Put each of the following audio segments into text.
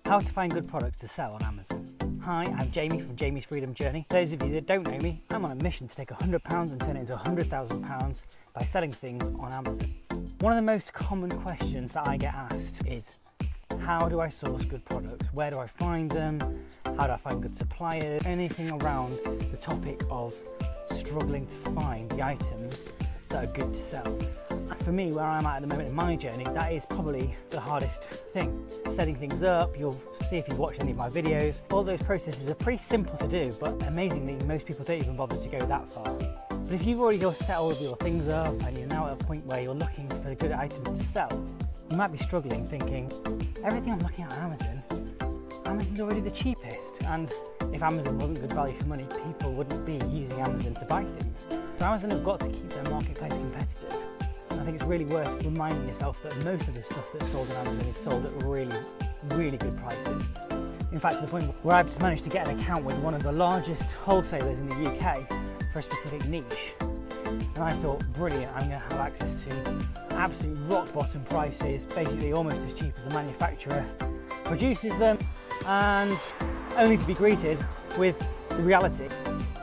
How to find good products to sell on Amazon. Hi, I'm Jamie from Jamie's Freedom Journey. For those of you that don't know me, I'm on a mission to take £100 and turn it into £100,000 by selling things on Amazon. One of the most common questions that I get asked is, how do I source good products? Where do I find them? How do I find good suppliers? Anything around the topic of struggling to find the items that are good to sell. For me, where I'm at the moment in my journey, that is probably the hardest thing. Setting things up, you'll see if you've watched any of my videos, all those processes are pretty simple to do, but amazingly, most people don't even bother to go that far. But if you've already set all of your things up and you're now at a point where you're looking for good items to sell, you might be struggling thinking, everything I'm looking at on Amazon, Amazon's already the cheapest. And if Amazon wasn't good value for money, people wouldn't be using Amazon to buy things. So Amazon have got to keep their marketplace competitive. I think it's really worth reminding yourself that most of the stuff that's sold on Amazon is sold at really good prices. In fact, to the point where I've just managed to get an account with one of the largest wholesalers in the UK for a specific niche. And I thought, brilliant, I'm going to have access to absolute rock bottom prices, basically almost as cheap as the manufacturer produces them, and only to be greeted with the reality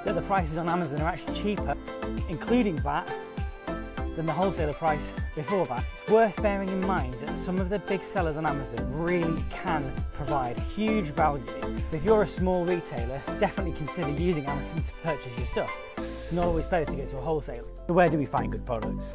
that the prices on Amazon are actually cheaper, including VAT, than the wholesaler price before that. It's worth bearing in mind that some of the big sellers on Amazon really can provide huge value. If you're a small retailer, definitely consider using Amazon to purchase your stuff. It's not always better to go to a wholesaler. So where do we find good products?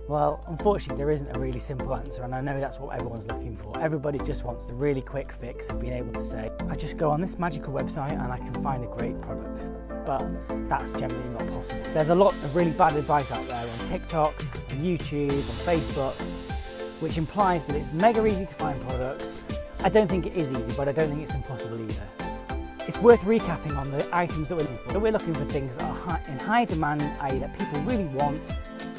Well, unfortunately there isn't a really simple answer, and I know that's what everyone's looking for. Everybody just wants the really quick fix of being able to say, I just go on this magical website and I can find a great product. But that's generally not possible. There's a lot of really bad advice out there on TikTok, on YouTube, on Facebook, which implies that it's mega easy to find products. I don't think it is easy, but I don't think it's impossible either. It's worth recapping on the items that we're looking for. So we're looking for things that are in high demand, i.e. that people really want,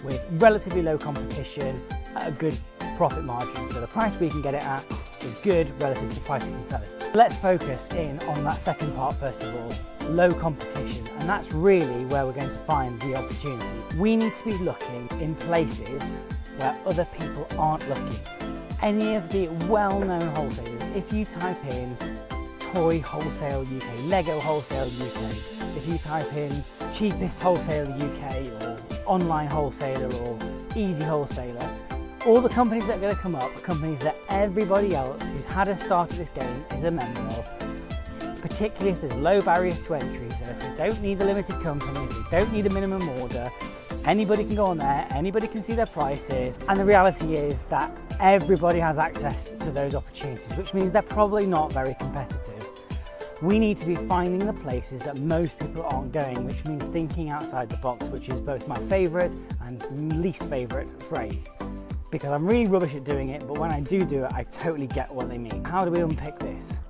with relatively low competition at a good profit margin. So the price we can get it at is good relative to the price we can sell it. Let's focus in on that second part first of all, low competition, and that's really where we're going to find the opportunity. We need to be looking in places where other people aren't looking. Any of the well-known wholesalers, if you type in Toy Wholesale UK, Lego Wholesale UK, if you type in cheapest wholesaler UK or online wholesaler or easy wholesaler, all the companies that are going to come up are companies that everybody else who's had a start at this game is a member of, particularly if there's low barriers to entry. So if you don't need a limited company, if you don't need a minimum order, anybody can go on there, anybody can see their prices, and the reality is that everybody has access to those opportunities, which means they're probably not very competitive. We need to be finding the places that most people aren't going, which means thinking outside the box, which is both my favourite and least favourite phrase. Because I'm really rubbish at doing it, but when I do it, I totally get what they mean. How do we unpick this?